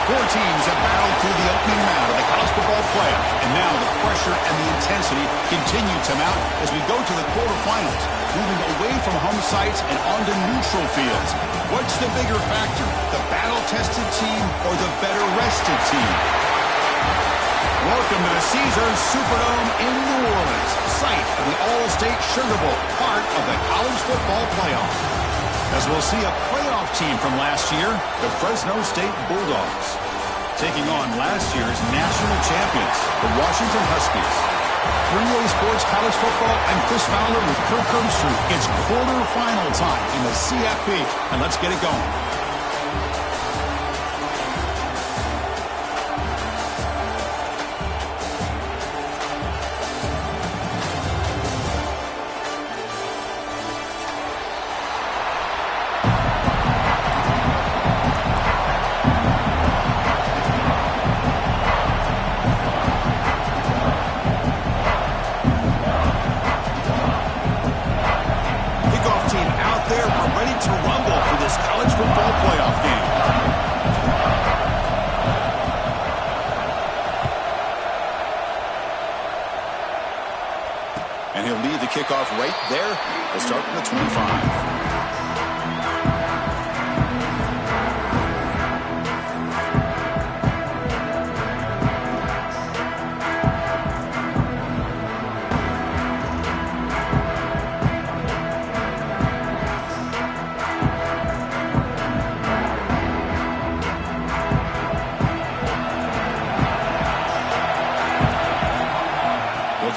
Four teams have battled through the opening round of the college football playoff, and now the pressure and the intensity continue to mount as we go to the quarterfinals, moving away from home sites and onto neutral fields. What's the bigger factor, the battle-tested team or the better-rested team? Welcome to the Caesars Superdome in New Orleans, site of the All-State Sugar Bowl, part of the college football playoff. As we'll see a playoff team from last year, the Fresno State Bulldogs, taking on last year's national champions, the Washington Huskies. 3A Sports College Football, I'm Chris Fowler with Kirk Herbstreit. It's quarterfinal time in the CFP, and let's get it going. And he'll lead the kickoff right there. We'll start from the 25.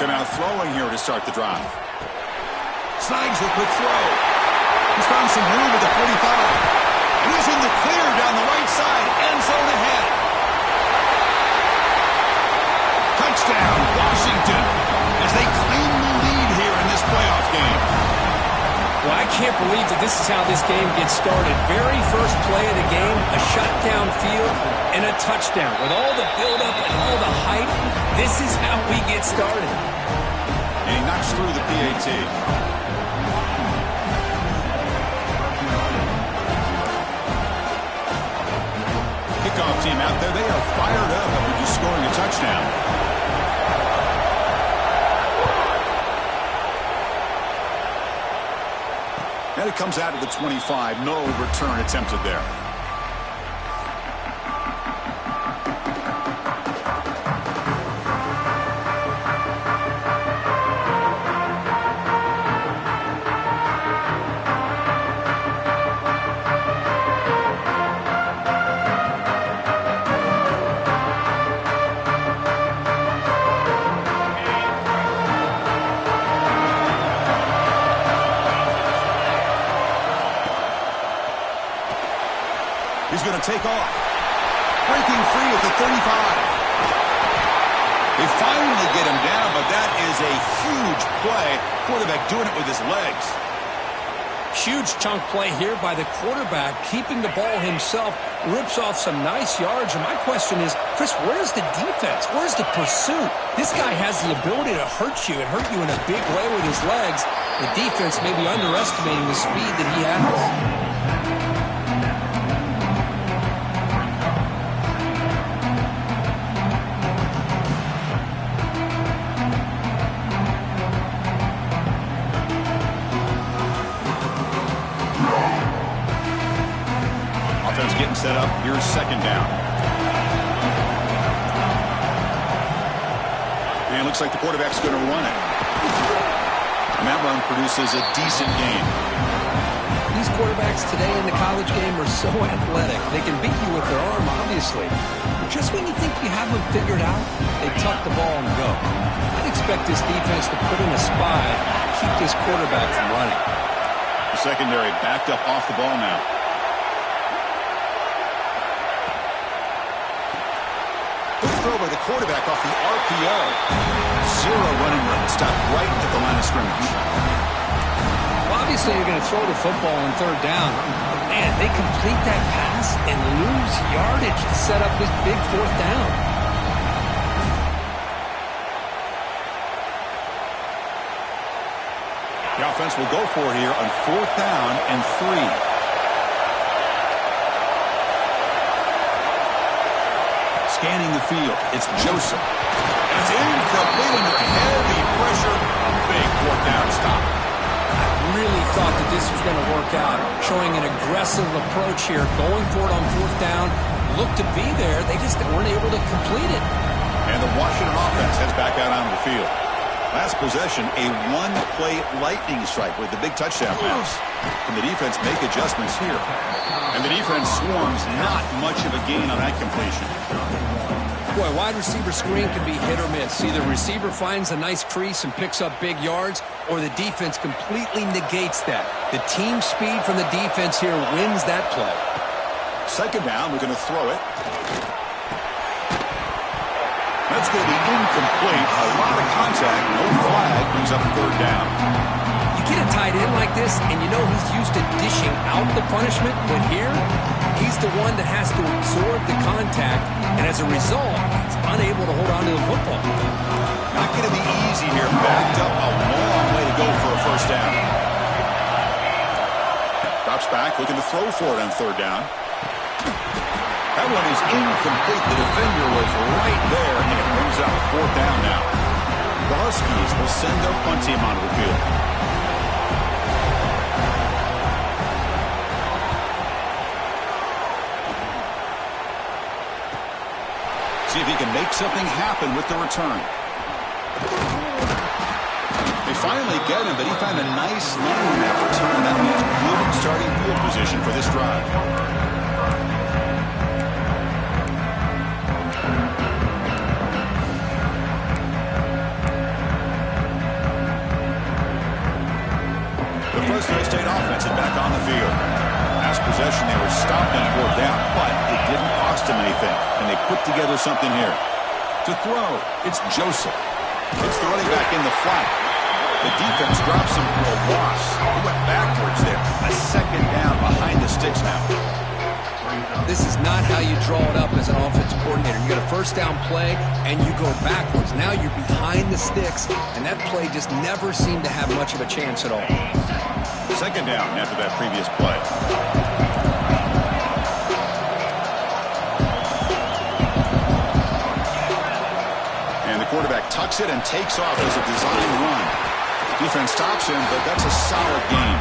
Now throwing here to start the drive. Snides the quick throw. He's found some room at the 45. And he's in the clear down the right side. End zone ahead. Touchdown, Washington, as they claim the lead here in this playoff game. Well, I can't believe that this is how this game gets started. Very first play of the game, a shutdown field, and a touchdown. With all the buildup and all the hype, this is how we get started. And he knocks through the PAT. Kickoff team out there, they are fired up after just scoring a touchdown. And it comes out of the 25. No return attempted there. He's going to take off. Breaking free at the 35. They finally get him down, but that is a huge play. Quarterback doing it with his legs. Huge chunk play here by the quarterback, keeping the ball himself, rips off some nice yards. And my question is, Chris, where's the defense? Where's the pursuit? This guy has the ability to hurt you and hurt you in a big way with his legs. The defense may be underestimating the speed that he has. Getting set up. Here's second down. And it looks like the quarterback's going to run it. And that run produces a decent gain. These quarterbacks today in the college game are so athletic. They can beat you with their arm, obviously. Just when you think you have them figured out, they tuck the ball and go. I'd expect this defense to put in a spy to keep this quarterback from running. The secondary backed up off the ball now. Throw by the quarterback off the RPO. Zero running room. Stopped right at the line of scrimmage. Well, obviously, you're going to throw the football on third down. But man, they complete that pass and lose yardage to set up this big fourth down. The offense will go for it here on fourth down and 3. scanning the field. It's Joseph. And it's incomplete under heavy pressure. A big fourth down stop. Really thought that this was going to work out, showing an aggressive approach here, going for it on fourth down. Looked to be there. They just weren't able to complete it. And the Washington offense heads back out onto the field. Last possession, a one-play lightning strike with the big touchdown pass. Can the defense make adjustments here? And the defense swarms, not much of a gain on that completion. Boy, wide receiver screen can be hit or miss. Either receiver finds a nice crease and picks up big yards, or the defense completely negates that. The team speed from the defense here wins that play. Second down, we're going to throw it. That's going to be incomplete. A lot of contact, no flag, brings up third down. You get a tight end like this, and you know he's used to dishing out the punishment, but here, he's the one that has to absorb the contact, and as a result, he's unable to hold on to the football. Not going to be easy here. Backed up a long way to go for a first down. Drops back, looking to throw for it on third down. That one is incomplete. The defender was right there, and it brings up fourth down now. The Huskies will send their punt team onto the field. See if he can make something happen with the return. They finally get him, but he found a nice lane in that return. That means good starting field position for this drive. The Fresno State offense is back on the field. Last possession, they were stopped on fourth down, but it didn't cost them anything, and they put together something here. To throw, it's Joseph. It's the running back in the flat. The defense drops him for a loss. He went backwards there. A second down behind the sticks now. This is not how you draw it up as an offensive coordinator. You got a first down play, and you go backwards. Now you're behind the sticks, and that play just never seemed to have much of a chance at all. Second down after that previous play. And the quarterback tucks it and takes off as a design run. Defense stops him, but that's a solid gain.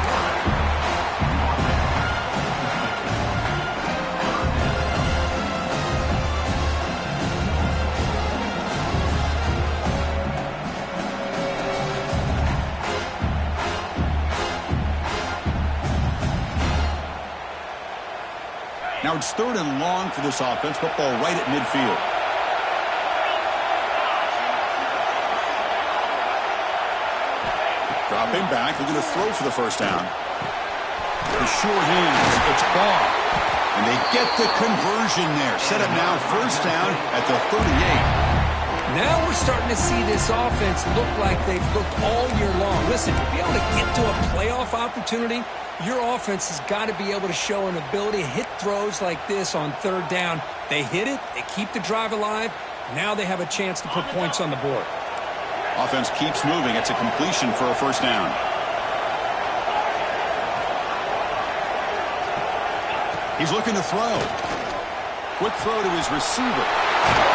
Now it's third and long for this offense. Football right at midfield. Dropping back. They're going to throw for the first down. The short hands. It's ball. And they get the conversion there. Set up now first down at the 38. Now we're starting to see this offense look like they've looked all year long. Listen, to be able to get to a playoff opportunity, your offense has got to be able to show an ability to hit throws like this on third down. They hit it. They keep the drive alive. Now they have a chance to put points on the board. Offense keeps moving. It's a completion for a first down. He's looking to throw. Quick throw to his receiver.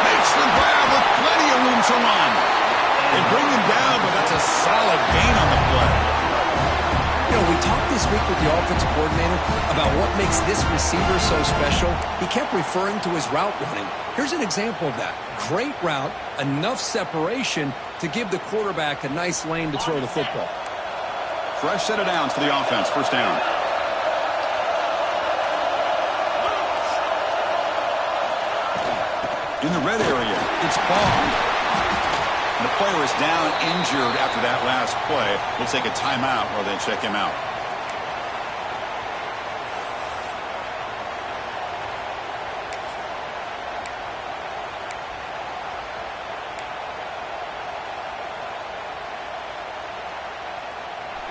Makes the grab with plenty of room to run. They bring him down, but that's a solid gain on the play. You know, we talked this week with the offensive coordinator about what makes this receiver so special. He kept referring to his route running. Here's an example of that. Great route, enough separation to give the quarterback a nice lane to throw the football. Fresh set of downs for the offense. First down. In the red area, it's ball. And the player is down injured after that last play. We'll take a timeout while they check him out.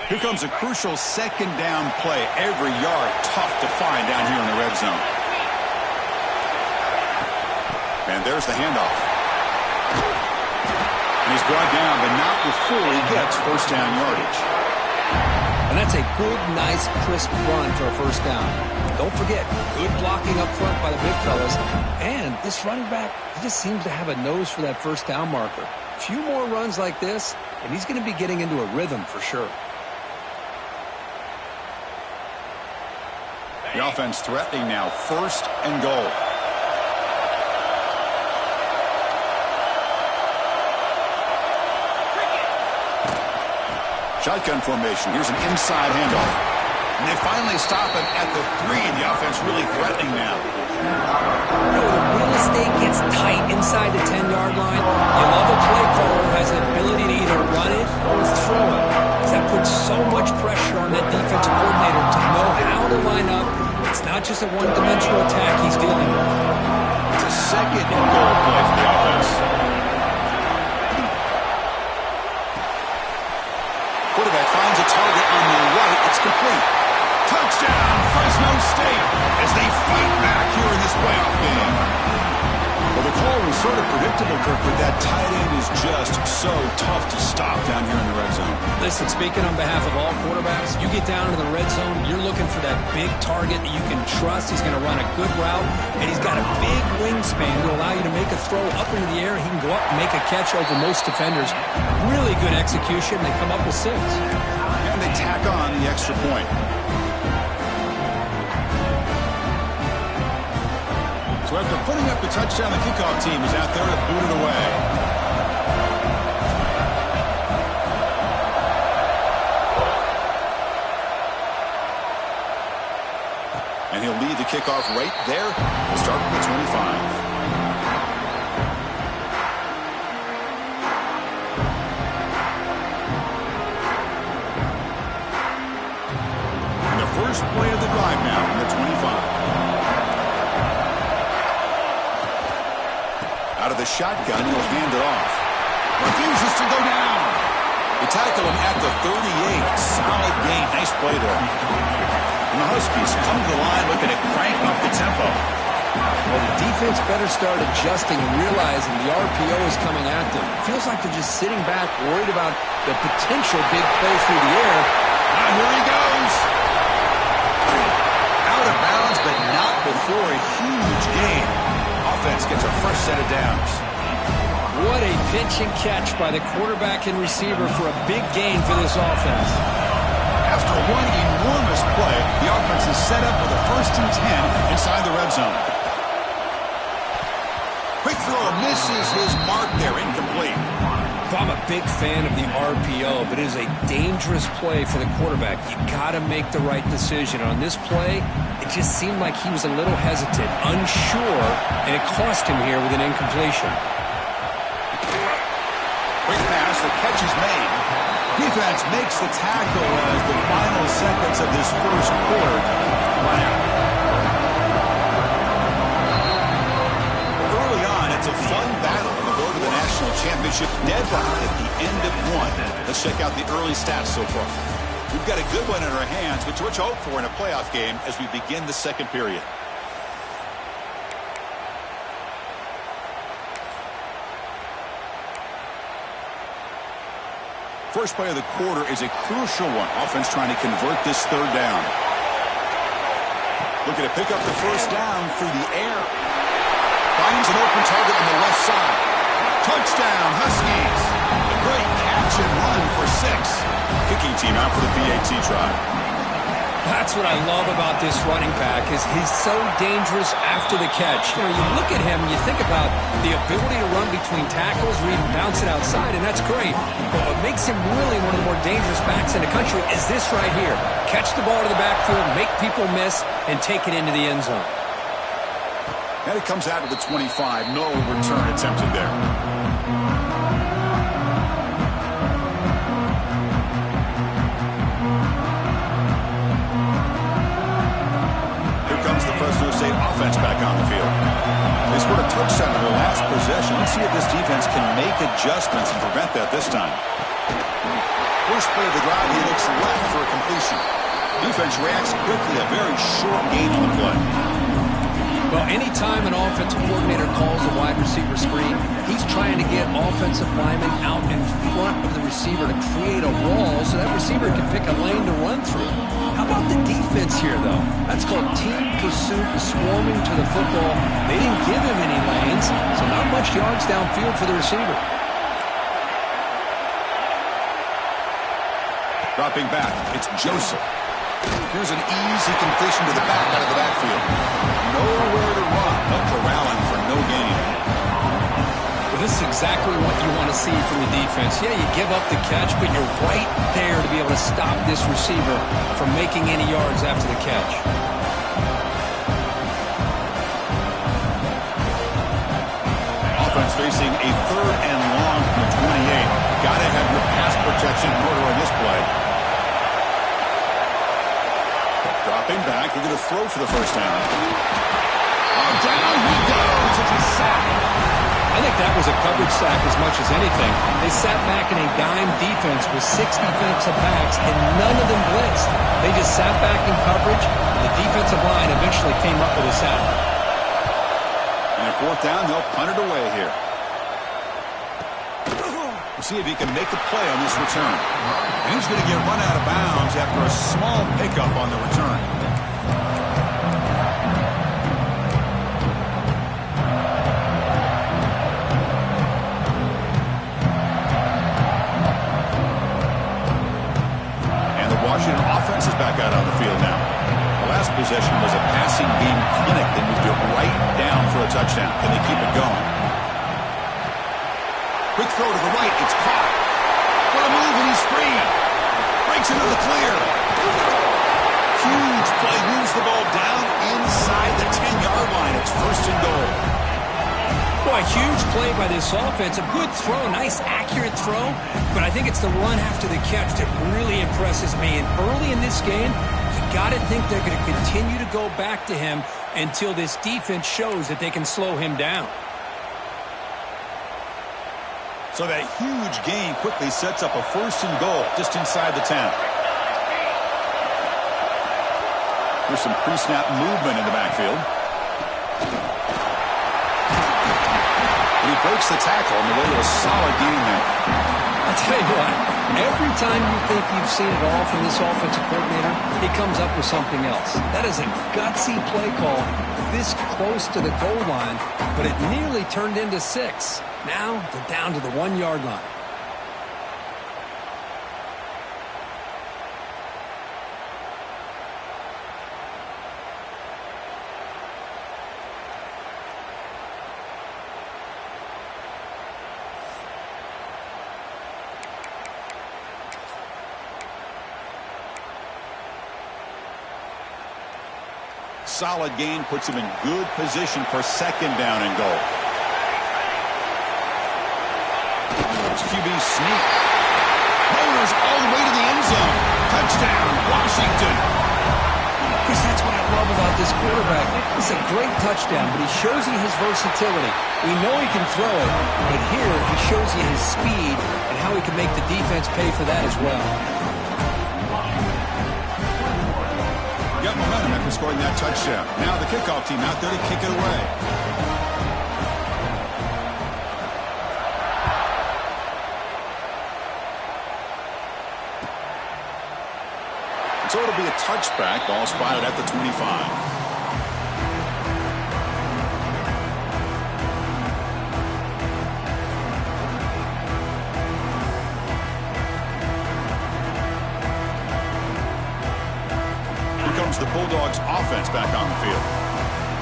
Here comes a crucial second down play. Every yard tough to find down here in the red zone. And there's the handoff. And he's brought down, but not before he gets first down yardage. And that's a good, nice, crisp run for a first down. Don't forget, good blocking up front by the big fellas. And this running back, he just seems to have a nose for that first down marker. A few more runs like this, and he's going to be getting into a rhythm for sure. The offense threatening now, 1st and goal. Shotgun formation. Here's an inside handoff. And they finally stop him at the 3. The offense really threatening now. You know, the real estate gets tight inside the 10-yard line. You love a play caller who has the ability to either run it or throw it. Because that puts so much pressure on that defensive coordinator to know how to line up. It's not just a one-dimensional attack he's dealing with. It's a 2nd and goal play for the offense. Quarterback finds a target on the right. It's complete. Touchdown, Fresno State, as they fight back here in this playoff game. Well, the call was sort of predictable, Kirk, but that tight end is just so tough to stop down here in the red zone. Listen, speaking on behalf of all quarterbacks, you get down into the red zone, you're looking for that big target that you can trust. He's going to run a good route, and he's got a big wingspan to allow you to make a throw up into the air. He can go up and make a catch over most defenders. Really good execution. They come up with 6. And they tack on the extra point. So after putting up the touchdown, the kickoff team is out there to boot it away. And he'll lead the kickoff right there. He'll start with the 25. And the first play of the drive now from the 25. Out of the shotgun, he'll hand it off. Refuses to go down. They tackle him at the 38. Solid gain. Nice play there. And the Huskies come to the line looking to crank up the tempo. Well, the defense better start adjusting and realizing the RPO is coming at them. Feels like they're just sitting back, worried about the potential big play through the air. And here he goes. Out of bounds, but not before a huge gain. Offense gets a fresh set of downs. What a pitch and catch by the quarterback and receiver for a big gain for this offense. After one enormous play, the offense is set up with a 1st and 10 inside the red zone. Quick throw misses his mark there, incomplete. I'm a big fan of the RPO, but it is a dangerous play for the quarterback. You got to make the right decision. On this play, it just seemed like he was a little hesitant, unsure, and it cost him here with an incompletion. Quick pass, the catch is made. Defense makes the tackle as the final seconds of this first quarter run out. Early on, it's a fun battle to go to the national championship deadlocked at the end of 1. Let's check out the early stats so far. We've got a good one in our hands, which we're to hope for in a playoff game as we begin the 2nd period. First play of the quarter is a crucial one. Offense trying to convert this 3rd down. Looking to pick up the first down through the air. Finds an open target on the left side. Touchdown, Huskies. A great catch and run for 6. Kicking team out for the PAT try. That's what I love about this running back is he's so dangerous after the catch. You know, you look at him, you think about the ability to run between tackles or even bounce it outside, and that's great. But what makes him really one of the more dangerous backs in the country is this right here. Catch the ball to the backfield, make people miss, and take it into the end zone. And it comes out to the 25. No return attempted there. Fresno State offense back on the field. They scored a touchdown in their last possession. Let's see if this defense can make adjustments and prevent that this time. First play of the drive, he looks left for a completion. Defense reacts quickly, a very short gain on the play. Well, anytime an offensive coordinator calls a wide receiver screen, he's trying to get offensive linemen out in front of the receiver to create a wall so that receiver can pick a lane to run through. How about the defense here, though? That's called team pursuit and swarming to the football. They didn't give him any lanes, so not much yards downfield for the receiver. Dropping back, it's Joseph. Here's an easy completion to the back out of the backfield. Nowhere to run, but corralling for no gain. Well, this is exactly what you want to see from the defense. Yeah, you give up the catch, but you're right there to be able to stop this receiver from making any yards after the catch. Offense facing a 3rd and long from the 28. Got to have your pass protection in order on this play. Dropping back, they're going to throw for the first down. Oh, down he goes. It's a sack. I think that was a coverage sack as much as anything. They sat back in a dime defense with 6 defensive backs, and none of them blitzed. They just sat back in coverage, and the defensive line eventually came up with a sack. And at 4th down, they'll punt it away here. We'll see if he can make a play on this return. And he's going to get run out of bounds after a small pickup on the return. And the Washington offense is back out on the field now. The last possession was a passing game clinic. They moved it right down for a touchdown. Can they keep it going? Quick throw to the right. It's caught. What a move, and he's free. Breaks into the clear. Huge play. Moves the ball down inside the 10-yard line. It's 1st and goal. Boy, huge play by this offense. A good throw, nice accurate throw. But I think it's the run after the catch that really impresses me. And early in this game, you got to think they're going to continue to go back to him until this defense shows that they can slow him down. So that huge gain quickly sets up a 1st and goal just inside the 10. There's some pre-snap movement in the backfield. And he breaks the tackle on the way to a solid gain there. I'll tell you what, every time you think you've seen it all from this offensive coordinator, he comes up with something else. That is a gutsy play call this close to the goal line, but it nearly turned into 6. Now they're down to the 1-yard line. Solid gain puts him in good position for 2nd down and goal. QB sneak. Powers all the way to the end zone. Touchdown, Washington. Chris, that's what I love about this quarterback. It's a great touchdown, but he shows you his versatility. We know he can throw it, but here he shows you his speed and how he can make the defense pay for that as well. Got momentum after scoring that touchdown. Now the kickoff team out there to kick it away. So it'll be a touchback. Ball spotted at the 25. The Bulldogs offense back on the field.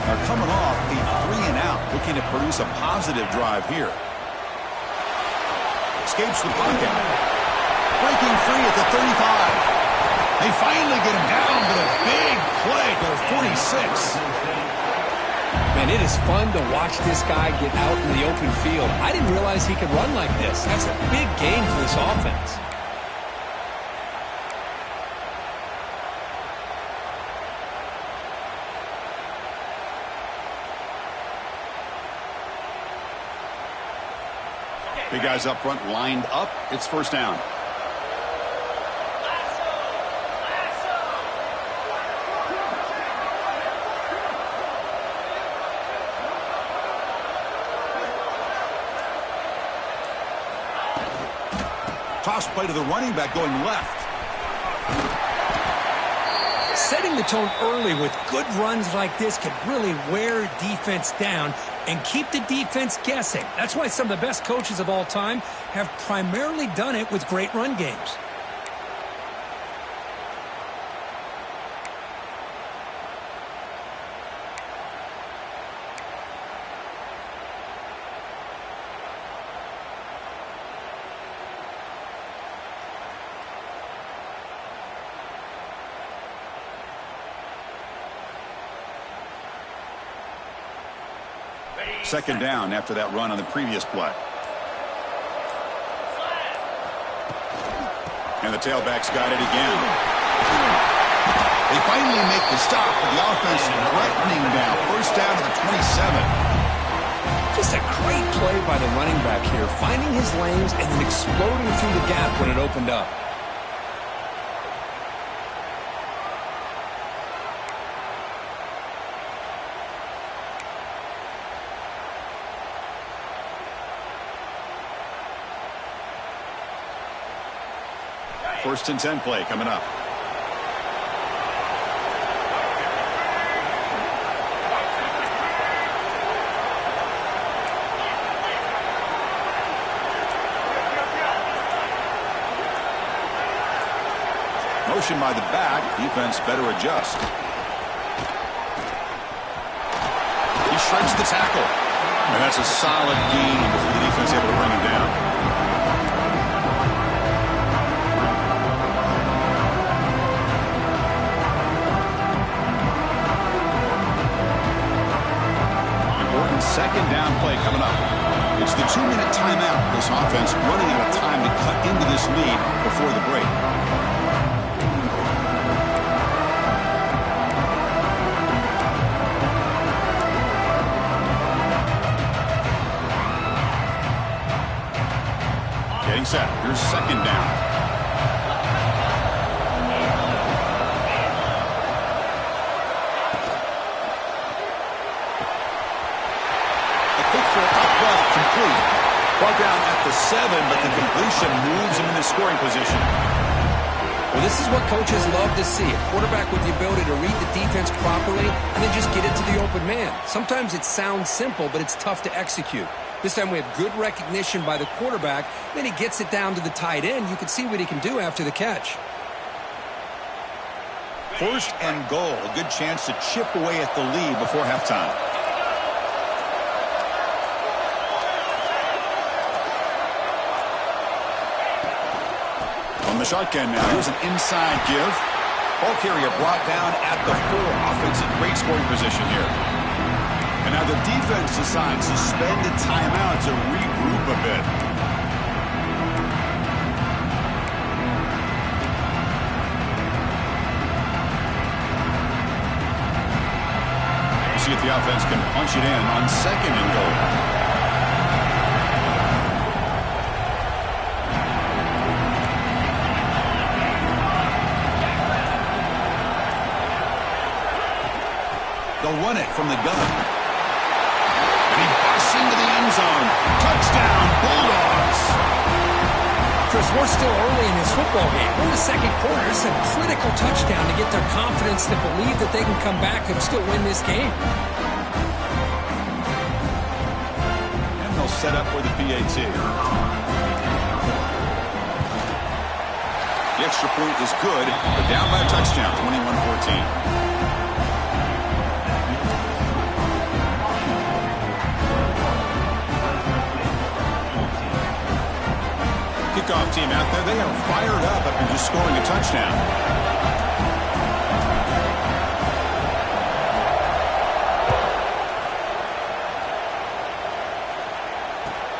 They're coming off a 3-and-out, looking to produce a positive drive here. Escapes the pocket. Breaking free at the 35. They finally get him down to the big play to the 46. Man, it is fun to watch this guy get out in the open field. I didn't realize he could run like this. That's a big gain for this offense. Big guys up front lined up. It's 1st down. Toss play to the running back going left. Setting the tone early with good runs like this can really wear defense down and keep the defense guessing. That's why some of the best coaches of all time have primarily done it with great run games. Second down after that run on the previous play. And the tailback's got it again. They finally make the stop, but the offense threatening now. First down to the 27. Just a great play by the running back here, finding his lanes and then exploding through the gap when it opened up. First and 10 play coming up. Motion by the back. Defense better adjust. He shreds the tackle. And that's a solid gain before the defense able to bring him down. Second down play coming up. It's the 2-minute timeout. This offense running out of time to cut into this lead before the break. Getting set. Here's second down. Ball down at the 7, but the completion moves him into scoring position. Well, this is what coaches love to see. A quarterback with the ability to read the defense properly and then just get it to the open man. Sometimes it sounds simple, but it's tough to execute. This time we have good recognition by the quarterback. Then he gets it down to the tight end. You can see what he can do after the catch. First and goal. A good chance to chip away at the lead before halftime. On the shotgun now, here's an inside give. Ball carrier brought down at the 4. Offense in great scoring position here. And now the defense decides to spend a timeout to regroup a bit. We'll see if the offense can punch it in on second and goal. They'll run it from the gun. And he busts into the end zone. Touchdown, Bulldogs. Chris, we're still early in this football game. We're in the second quarter. It's a critical touchdown to get their confidence to believe that they can come back and still win this game. And they'll set up for the PAT. The extra point is good, but down by a touchdown, 21-14. Kickoff team out there, they are fired up after just scoring a touchdown.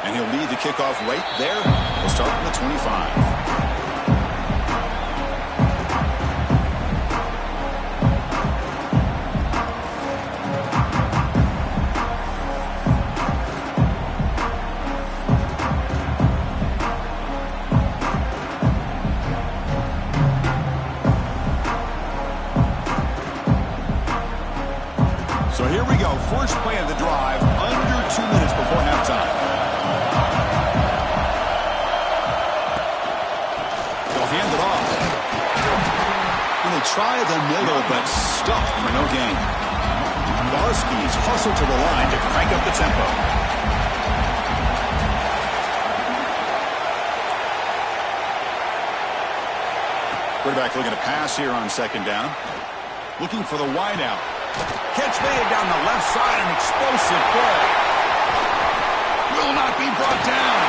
And he'll lead the kickoff right there. He'll start from the 25. So here we go. First play of the drive, under 2 minutes before halftime. try the middle, but stuffed for no gain. The Huskies hustle to the line to crank up the tempo. Quarterback looking to pass here on second down. Looking for the wide out. Catch made down the left side, an explosive play. Will not be brought down.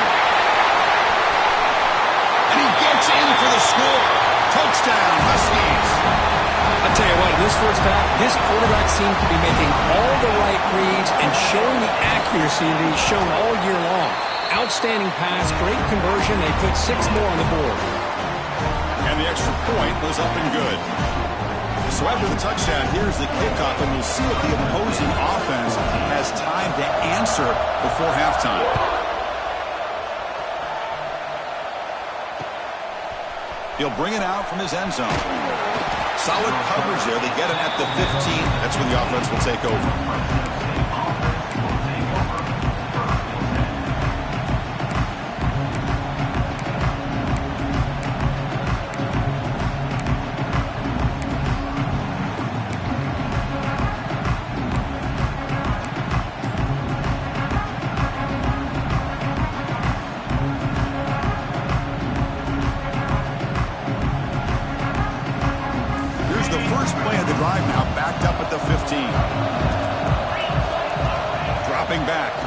And he gets in for the score. Touchdown, Huskies. I tell you what, in this first half, this quarterback seems to be making all the right reads and showing the accuracy that he's shown all year long. Outstanding pass, great conversion. They put 6 more on the board. And the extra point was up and good. So after the touchdown, here's the kickoff, and we'll see if the opposing offense has time to answer before halftime. He'll bring it out from his end zone. Solid coverage there. They get it at the 15. That's when the offense will take over.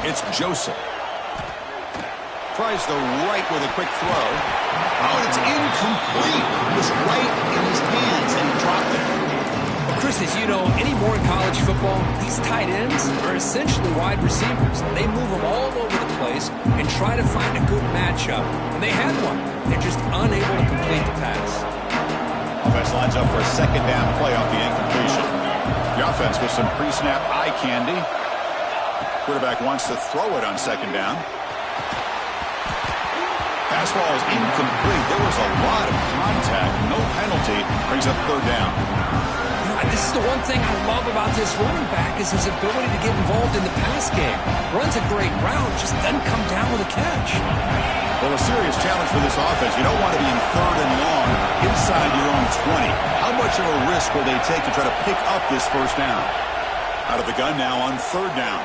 It's Joseph. Tries the right with a quick throw. Oh, it's incomplete. It was right in his hands, and he dropped it. Well, Chris, as you know, anymore in college football, these tight ends are essentially wide receivers. They move them all over the place and try to find a good matchup. And they had one. They're just unable to complete the pass. Offense lines up for a second down play off the incompletion. The offense with some pre-snap eye candy. Quarterback wants to throw it on second down. Pass ball is incomplete. There was a lot of contact. No penalty. Brings up third down. This is the one thing I love about this running back is his ability to get involved in the pass game. Runs a great route, just doesn't come down with a catch. Well, a serious challenge for this offense. You don't want to be in third and long inside your own 20. How much of a risk will they take to try to pick up this first down? Out of the gun now on third down.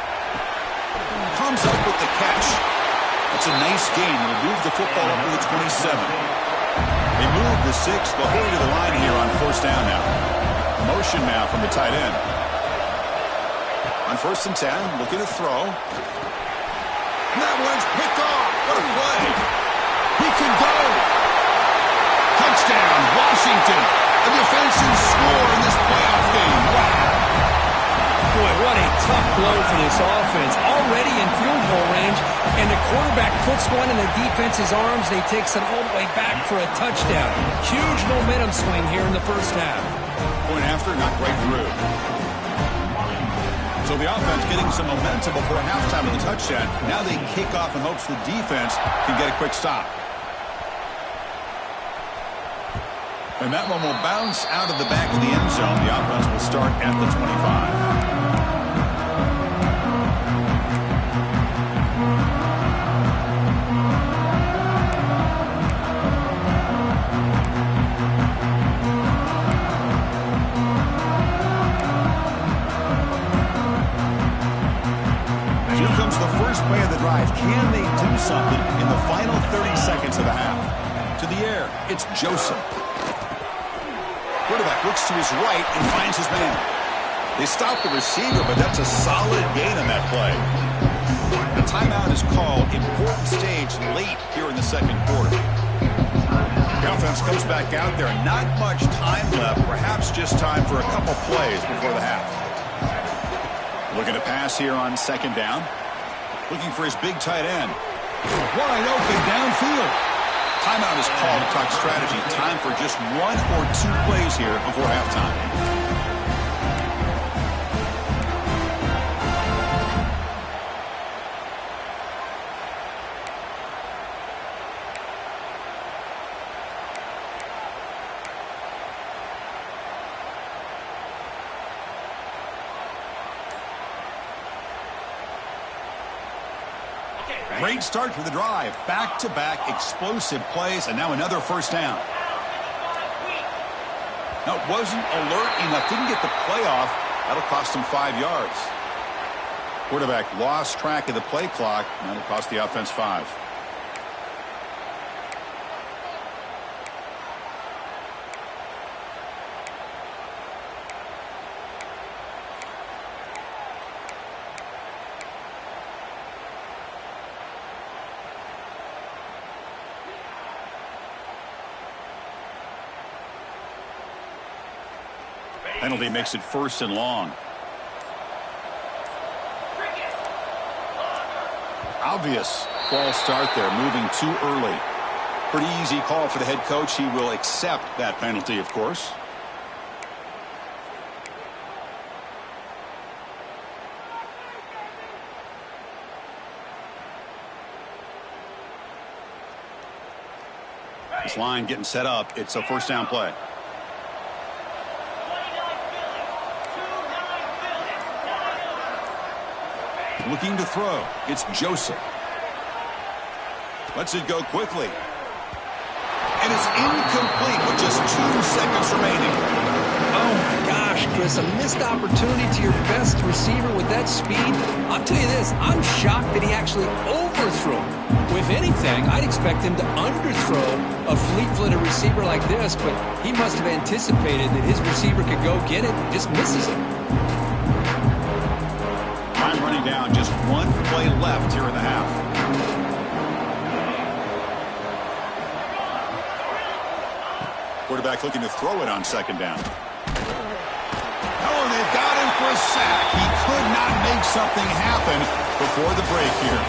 Comes up with the catch. That's a nice gain. We'll move the football up to the 27. They move the 6. They'll hurry to the line here on first down now. Motion now from the tight end. On first and 10, looking to throw. And that one's picked off. What a play. He can go. Touchdown, Washington. A defensive score in this playoff game. Wow. Boy, what a tough blow for this offense. Already in field goal range, and the quarterback puts one in the defense's arms, and he takes it all the way back for a touchdown. Huge momentum swing here in the first half. Point after, not quite through. So the offense getting some momentum before halftime of the touchdown. Now they kick off in hopes the defense can get a quick stop. And that one will bounce out of the back of the end zone. The offense will start at the 25. Here comes the first play of the drive. Can they do something in the final 30 seconds of the half? To the air, it's Joseph. Quarterback looks to his right and finds his man. They stop the receiver, but that's a solid gain on that play. The timeout is called. Important stage late here in the second quarter. The offense comes back out there. Not much time left. Perhaps just time for a couple plays before the half. Looking to pass here on second down. Looking for his big tight end. Wide open downfield. Timeout is called to talk strategy. Time for just 1 or 2 plays here before halftime. Great start for the drive. Back-to-back explosive plays, and now another first down. Now, it wasn't alert enough. Didn't get the play off. That'll cost him 5 yards. Quarterback lost track of the play clock. That'll cost the offense 5. Penalty makes it 1st and long. Obvious false start there, moving too early. Pretty easy call for the head coach. He will accept that penalty, of course. This line getting set up. It's a 1st down play. Looking to throw. It's Joseph. Lets it go quickly. And it's incomplete with just 2 seconds remaining. Oh, my gosh, Chris. A missed opportunity to your best receiver with that speed. I'll tell you this. I'm shocked that he actually overthrew him. If anything, I'd expect him to underthrow a fleet-footed receiver like this, but he must have anticipated that his receiver could go get it and just misses it. Running down, just 1 play left here in the half. Quarterback looking to throw it on 2nd down. Oh, they've got him for a sack. He could not make something happen before the break here.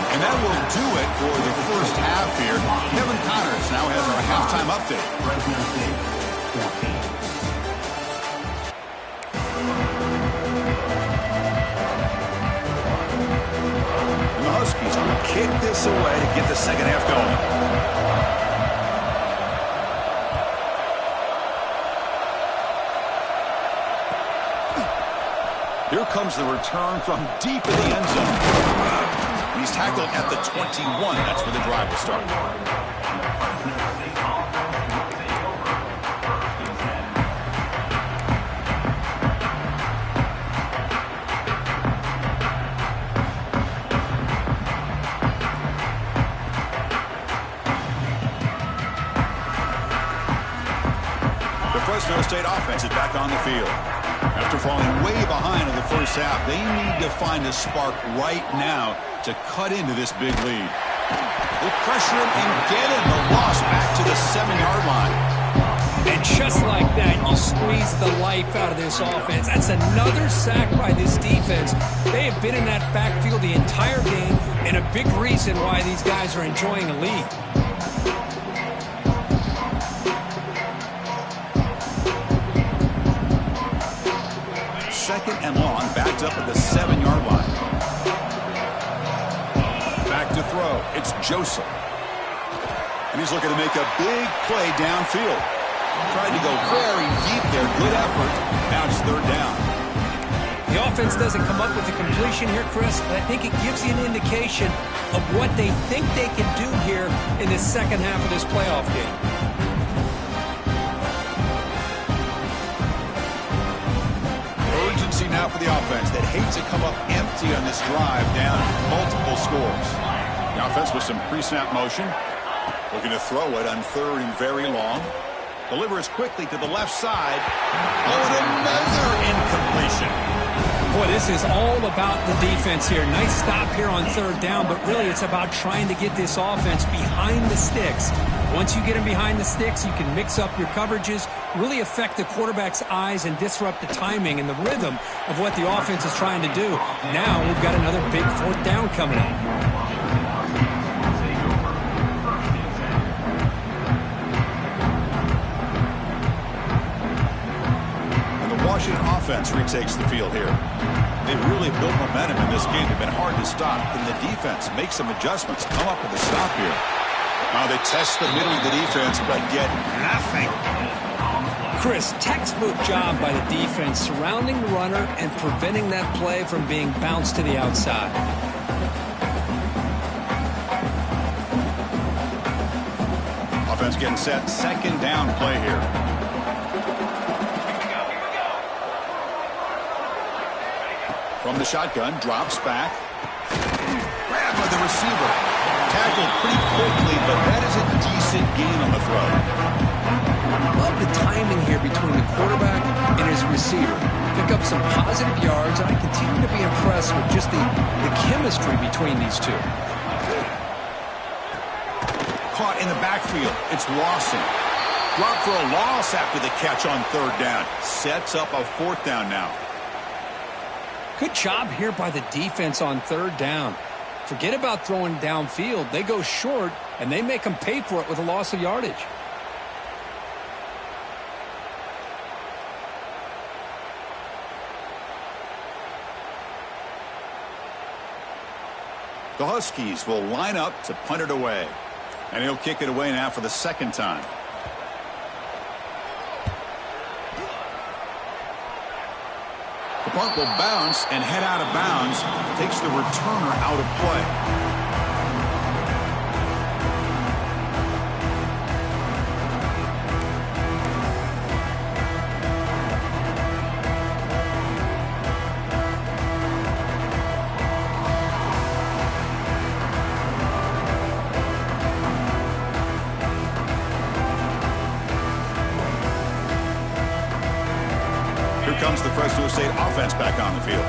And that will do it for the 1st half here. Kevin Connors now has our halftime update. Fresno State 14. Huskies will kick this away to get the 2nd half going. Here comes the return from deep in the end zone. And he's tackled at the 21. That's where the drive will start. Fresno State offense is back on the field. After falling way behind in the 1st half, they need to find a spark right now to cut into this big lead. They pressure him and get him. The loss back to the 7-yard line. And just like that, you squeeze the life out of this offense. That's another sack by this defense. They have been in that backfield the entire game, and a big reason why these guys are enjoying a lead. 2nd and long, backed up at the 7-yard line. Back to throw. It's Joseph. And he's looking to make a big play downfield. Tried to go very deep there. Good effort. Now it's 3rd down. The offense doesn't come up with the completion here, Chris, but I think it gives you an indication of what they think they can do here in the 2nd half of this playoff game. Now for the offense that hates to come up empty on this drive down multiple scores. The offense with some pre-snap motion. Looking to throw it on 3rd and very long. Delivers quickly to the left side. Oh, and another incompletion. Boy, this is all about the defense here. Nice stop here on 3rd down, but really it's about trying to get this offense behind the sticks. Once you get them behind the sticks, you can mix up your coverages, really affect the quarterback's eyes and disrupt the timing and the rhythm of what the offense is trying to do. Now we've got another big 4th down coming up. Washington offense retakes the field here. They've really built momentum in this game. They've been hard to stop. Can the defense make some adjustments, come up with a stop here? Now they test the middle of the defense, but get nothing. Chris, textbook job by the defense surrounding the runner and preventing that play from being bounced to the outside. Offense getting set. 2nd down play here. From the shotgun, drops back. Grabbed by the receiver. Tackled pretty quickly, but that is a decent gain on the throw. Love the timing here between the quarterback and his receiver. Pick up some positive yards, and I continue to be impressed with just the chemistry between these two. Caught in the backfield. It's Lawson. Dropped for a loss after the catch on third down. Sets up a fourth down now. Good job here by the defense on third down. Forget about throwing downfield. They go short, and they make them pay for it with a loss of yardage. The Huskies will line up to punt it away. And he'll kick it away now for the second time. The punt will bounce and head out of bounds. Takes the returner out of play. Comes the Fresno State offense back on the field.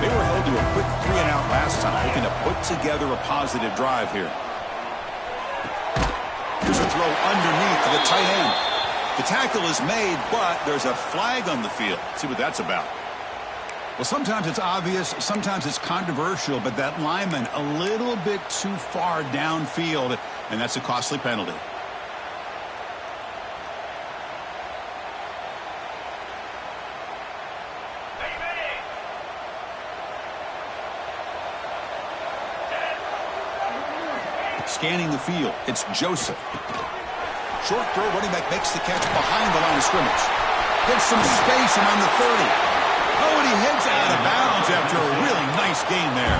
They were held to a quick 3-and-out last time, looking to put together a positive drive here. Here's a throw underneath to the tight end. The tackle is made, but there's a flag on the field. Let's see what that's about. Well, sometimes it's obvious, sometimes it's controversial, but that lineman a little bit too far downfield, and that's a costly penalty. Scanning the field, it's Joseph. Short throw, running back makes the catch behind the line of scrimmage. Gets some space around the 30. Oh, and he heads out of bounds after a really nice gain there.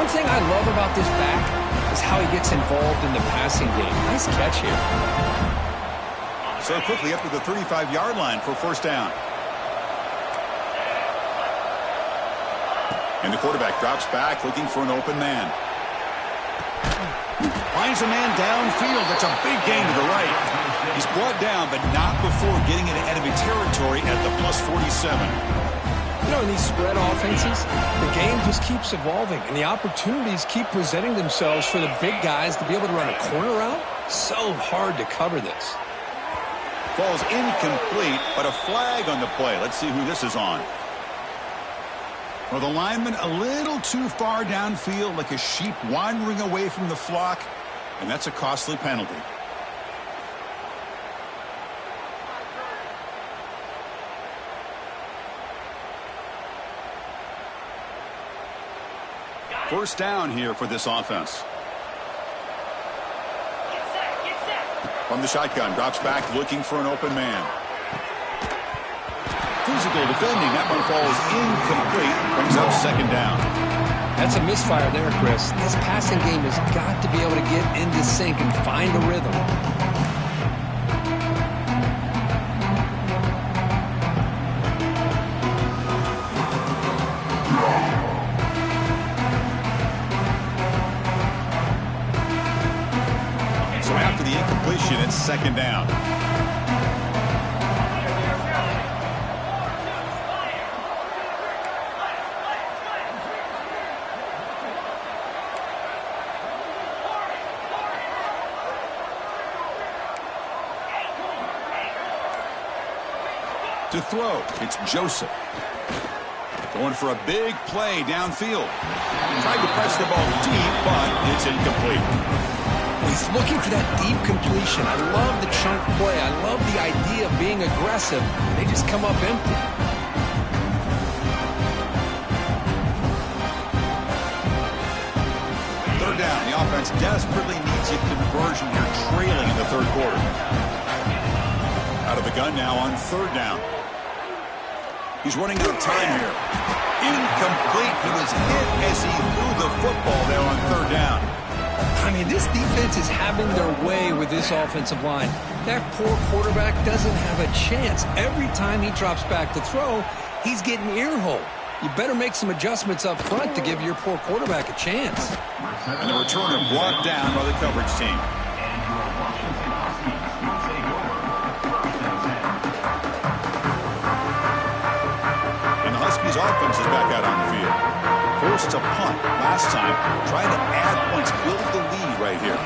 One thing I love about this back is how he gets involved in the passing game. Nice catch here. So quickly up to the 35-yard line for first down. And the quarterback drops back looking for an open man. Finds a man downfield. That's a big gain to the right. He's brought down, but not before getting into enemy territory at the plus 47. You know, in these spread offenses, the game just keeps evolving, and the opportunities keep presenting themselves for the big guys to be able to run a corner route. So hard to cover this. Falls incomplete, but a flag on the play. Let's see who this is on. Well, the lineman a little too far downfield, like a sheep wandering away from the flock, and that's a costly penalty. First down here for this offense. From the shotgun, drops back looking for an open man. Physical defending. That one falls incomplete. Brings up second down. That's a misfire there, Chris. This passing game has got to be able to get into sync and find a rhythm. So after the incompletion, it's second down. To throw, it's Joseph. Going for a big play downfield. Tried to press the ball deep, but it's incomplete. He's looking for that deep completion. I love the chunk play. I love the idea of being aggressive. They just come up empty. Third down. The offense desperately needs a conversion here, trailing in the third quarter. Out of the gun now on third down. He's running out of time here. Incomplete. He was hit as he threw the football there on third down. I mean, this defense is having their way with this offensive line. That poor quarterback doesn't have a chance. Every time he drops back to throw, he's getting ear-hole. You better make some adjustments up front to give your poor quarterback a chance. And the returner brought down by the coverage team. And the Huskies offense is back out on the field. Forced to punt last time, trying to add points, build the lead right here.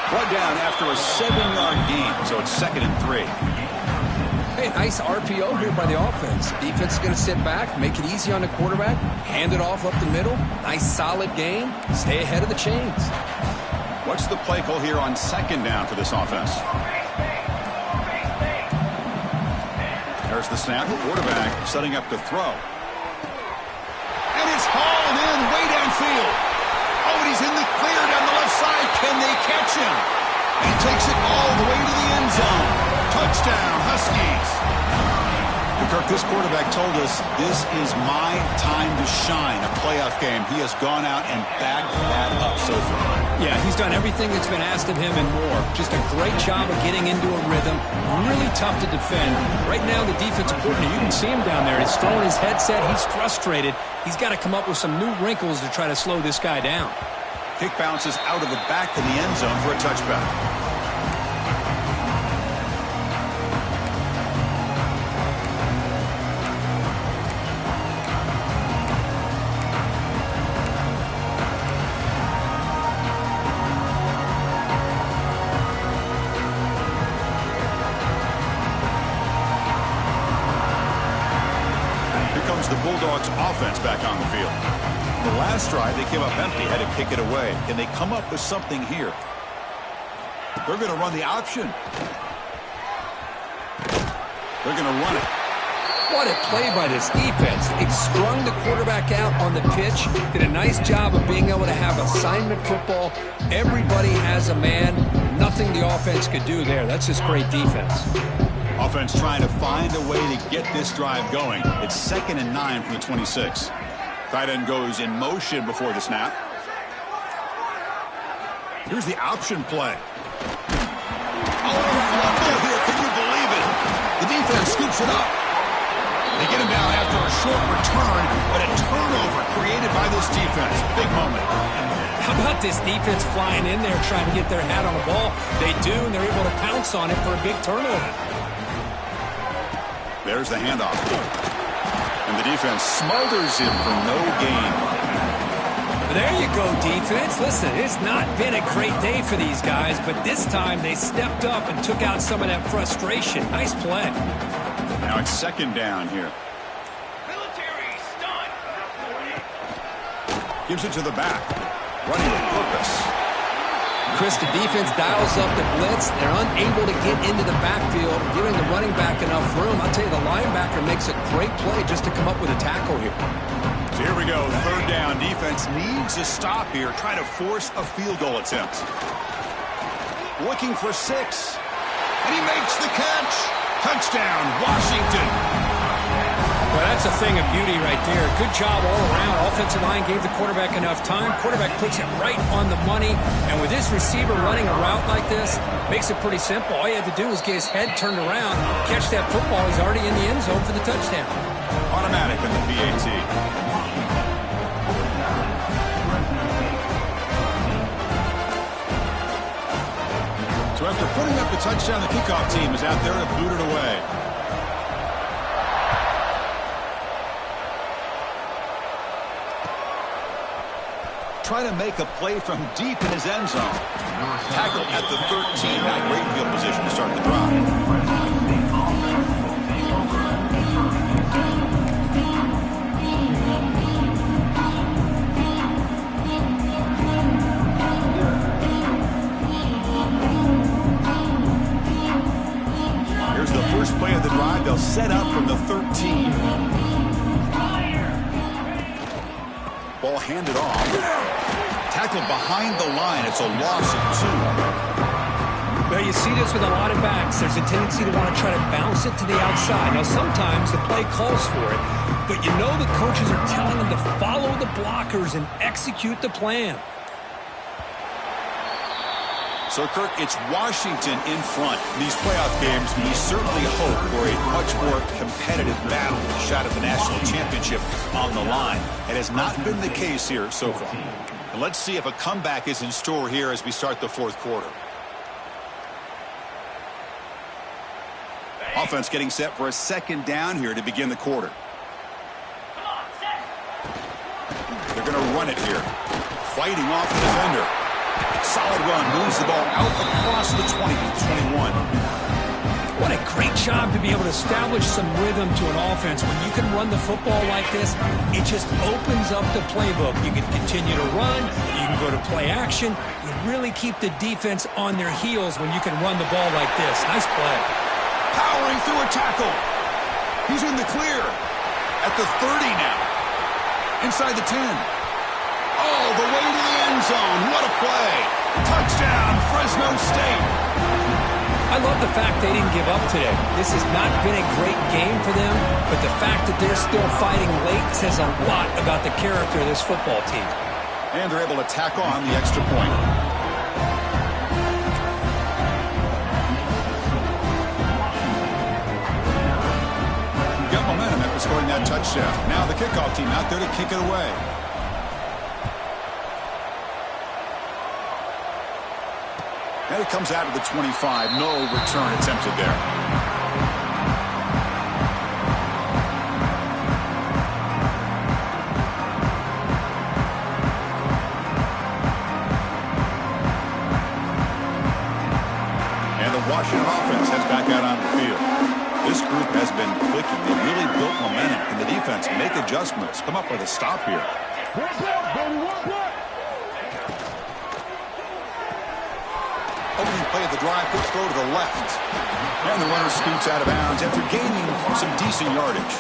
Brought down after a 7-yard gain, so it's 2nd and 3. Hey, nice RPO here by the offense. Defense is going to sit back, make it easy on the quarterback, hand it off up the middle. Nice solid game. Stay ahead of the chains. What's the play call here on 2nd down for this offense? There's the snap. The quarterback setting up to throw. And it's hauled in way downfield. Oh, and he's in the clear down the left side. Can they catch him? And he takes it all the way to the end zone. Touchdown, Huskies. Kirk, this quarterback told us this is my time to shine, a playoff game. He has gone out and backed that up so far. Yeah, he's done everything that's been asked of him and more. Just a great job of getting into a rhythm. Really tough to defend. Right now, the defensive coordinator, you can see him down there. He's throwing his headset. He's frustrated. He's got to come up with some new wrinkles to try to slow this guy down. Kick bounces out of the back in the end zone for a touchback. The Bulldogs offense back on the field. The last drive, they came up empty, had to kick it away. Can they come up with something here? They're going to run the option. They're going to run it. What a play by this defense. It strung the quarterback out on the pitch. Did a nice job of being able to have assignment football. Everybody has a man. Nothing the offense could do there. That's just great defense. Offense trying to find a way to get this drive going. It's 2nd and 9 from the 26. Tight end goes in motion before the snap. Here's the option play. Oh, fumble here. Can you believe it? The defense scoops it up. They get him down after a short return, but a turnover created by this defense. Big moment. How about this defense flying in there trying to get their hat on the ball? They do, and they're able to pounce on it for a big turnover. There's the handoff. And the defense smothers him for no gain. There you go, defense. Listen, it's not been a great day for these guys, but this time they stepped up and took out some of that frustration. Nice play. Now it's 2nd down here. Military stunt. Gives it to the back. Running with purpose. Chris, the defense dials up the blitz. They're unable to get into the backfield, giving the running back enough room. I'll tell you, the linebacker makes a great play just to come up with a tackle here. So here we go, 3rd down. Defense needs a stop here, trying to force a field goal attempt. Looking for 6. And he makes the catch. Touchdown, Washington. Well, that's a thing of beauty right there. Good job all around. Offensive line gave the quarterback enough time. Quarterback puts it right on the money. And with this receiver running a route like this, makes it pretty simple. All you had to do was get his head turned around, catch that football. He's already in the end zone for the touchdown. Automatic in the PAT. So after putting up the touchdown, the kickoff team is out there to boot it away. Trying to make a play from deep in his end zone. Tackle at the 13. Not great field position to start the drive. Here's the first play of the drive. They'll set up from the 13. Ball handed off. Tackled behind the line. It's a loss of 2. Well, you see this with a lot of backs. There's a tendency to want to try to bounce it to the outside. Now, sometimes the play calls for it, but you know the coaches are telling them to follow the blockers and execute the plan. So, Kirk, it's Washington in front. In these playoff games, we certainly hope for a much more competitive battle, a shot at the national championship on the line. It has not been the case here so far. And let's see if a comeback is in store here as we start the fourth quarter. Offense getting set for a second down here to begin the quarter. They're going to run it here. Fighting off the defender. Solid run. Moves the ball out across the 20-21. What a great job to be able to establish some rhythm to an offense. When you can run the football like this, it just opens up the playbook. You can continue to run. You can go to play action. You really keep the defense on their heels when you can run the ball like this. Nice play. Powering through a tackle. He's in the clear. At the 30 now. Inside the 10. All the way to the end zone. What a play. Touchdown, Fresno State. I love the fact they didn't give up today. This has not been a great game for them, but the fact that they're still fighting late says a lot about the character of this football team. And they're able to tack on the extra point. Got momentum after scoring that touchdown. Now the kickoff team out there to kick it away. And it comes out of the 25. No return attempted there. And the Washington offense heads back out on the field. This group has been clicking. They really built momentum. Can the defense make adjustments? Come up with a stop here. Opening play of the drive, quick throw to the left. And the runner scoots out of bounds after gaining some decent yardage.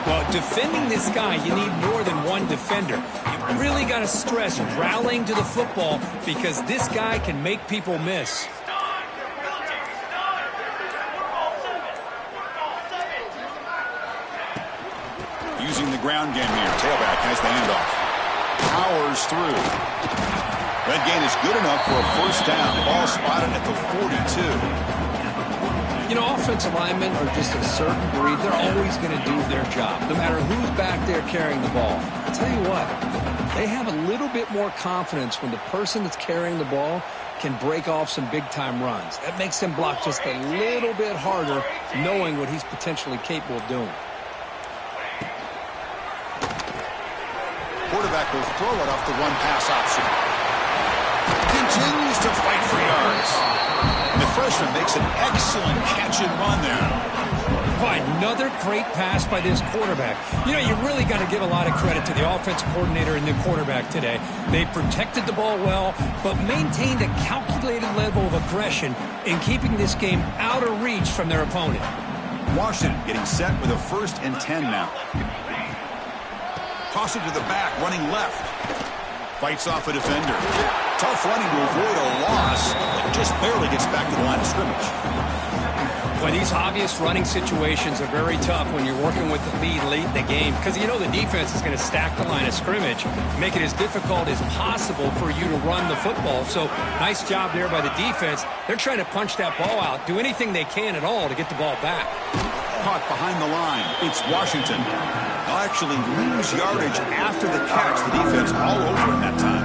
Well, defending this guy, you need more than one defender. You really got to stress rallying to the football because this guy can make people miss. Using the ground game here. Tailback has the handoff. Powers through. That gain is good enough for a first down. Ball spotted at the 42. You know, offensive linemen are just a certain breed. They're always going to do their job, no matter who's back there carrying the ball. I'll tell you what, they have a little bit more confidence when the person that's carrying the ball can break off some big-time runs. That makes them block just a little bit harder, knowing what he's potentially capable of doing. Quarterback will throw it off the run-pass option. Continues to fight for yards. And the freshman makes an excellent catch and run there. Boy, another great pass by this quarterback. You know, you really got to give a lot of credit to the offensive coordinator and the quarterback today. They protected the ball well, but maintained a calculated level of aggression in keeping this game out of reach from their opponent. Washington getting set with a 1st and 10 now. Toss it to the back, running left. Fights off a defender. Tough running to avoid a loss. It just barely gets back to the line of scrimmage. Well, these obvious running situations are very tough when you're working with the lead late in the game because you know the defense is going to stack the line of scrimmage, make it as difficult as possible for you to run the football. So nice job there by the defense. They're trying to punch that ball out, do anything they can at all to get the ball back. Caught behind the line. It's Washington. They'll actually lose yardage after the catch. The defense all over in that time.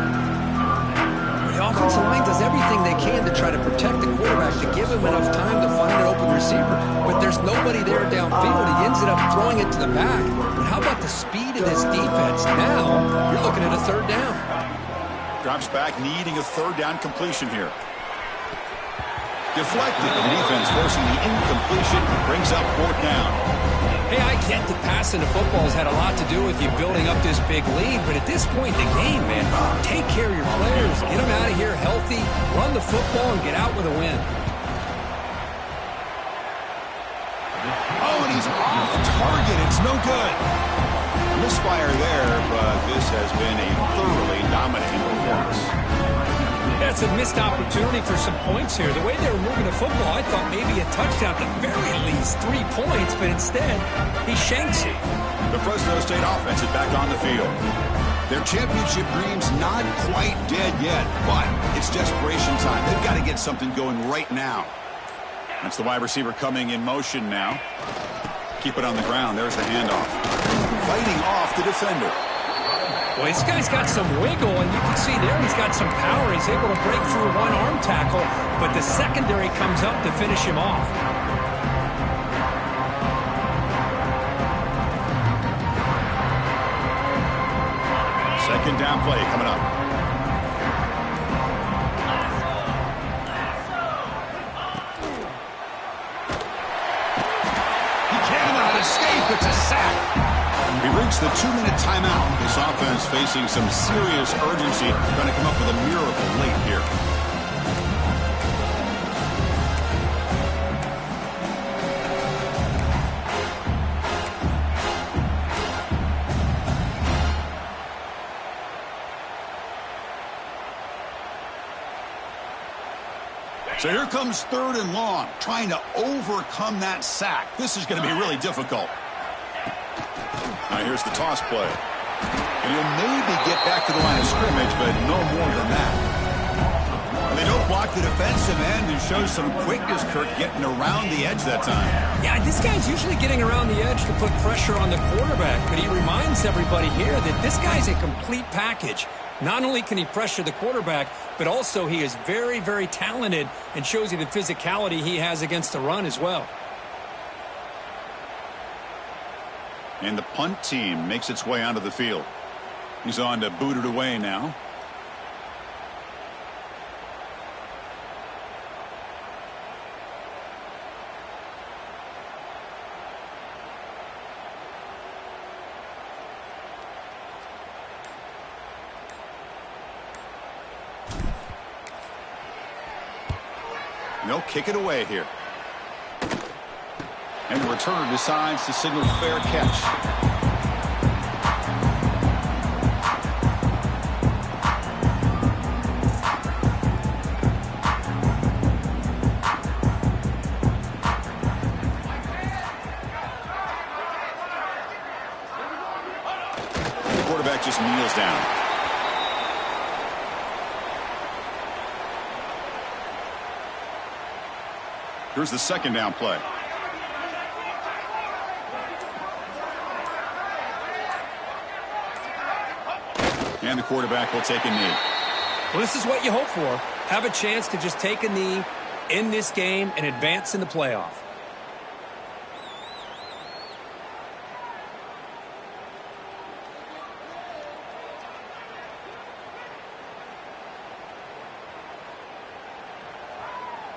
The offensive line does everything they can to try to protect the quarterback, to give him enough time to find an open receiver. But there's nobody there downfield. He ends up throwing it to the back. But how about the speed of this defense? Now you're looking at a 3rd down. Drops back, needing a 3rd down completion here. Deflected, and the defense forcing the incompletion, brings up 4th down. Hey, I get that passing the football has had a lot to do with you building up this big lead, but at this point in the game, man, take care of your players. Get them out of here healthy, run the football, and get out with a win. Oh, and he's off target. It's no good. Misfire there, but this has been a thoroughly dominating performance. That's a missed opportunity for some points here. The way they were moving the football, I thought maybe a touchdown, at the very least 3 points, but instead, he shanks it. The Fresno State offense is back on the field. Their championship dream's not quite dead yet, but it's desperation time. They've got to get something going right now. That's the wide receiver coming in motion now. Keep it on the ground. There's the handoff. Fighting off the defender. Well, this guy's got some wiggle, and you can see there he's got some power. He's able to break through one arm tackle, but the secondary comes up to finish him off. Second down play coming up. He cannot escape. It's a sack. We reached the 2-minute timeout. This offense facing some serious urgency. Trying to come up with a miracle late here. So here comes 3rd and long, trying to overcome that sack. This is going to be really difficult. Now here's the toss play. And he'll maybe get back to the line of scrimmage, but no more than that. And they don't block the defensive end and show some quickness, Kirk, getting around the edge that time. Yeah, this guy's usually getting around the edge to put pressure on the quarterback, but he reminds everybody here that this guy's a complete package. Not only can he pressure the quarterback, but also he is very, very talented and shows you the physicality he has against the run as well. And the punt team makes its way onto the field. He's on to boot it away now. They'll kick it away here. And the returner decides to signal fair catch. The quarterback just kneels down. Here's the second down play. And the quarterback will take a knee. Well, this is what you hope for. Have a chance to just take a knee in this game and advance in the playoff.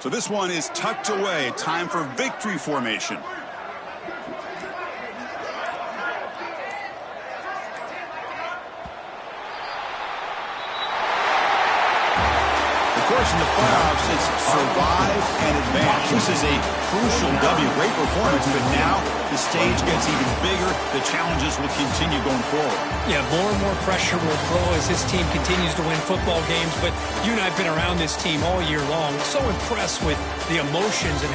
So this one is tucked away. Time for victory formation. Of course, in the playoffs, it's survive and advance. This is a crucial W. Great performance, but now the stage gets even bigger. The challenges will continue going forward. Yeah, more and more pressure will grow as this team continues to win football games. But you and I have been around this team all year long. So impressed with the emotions and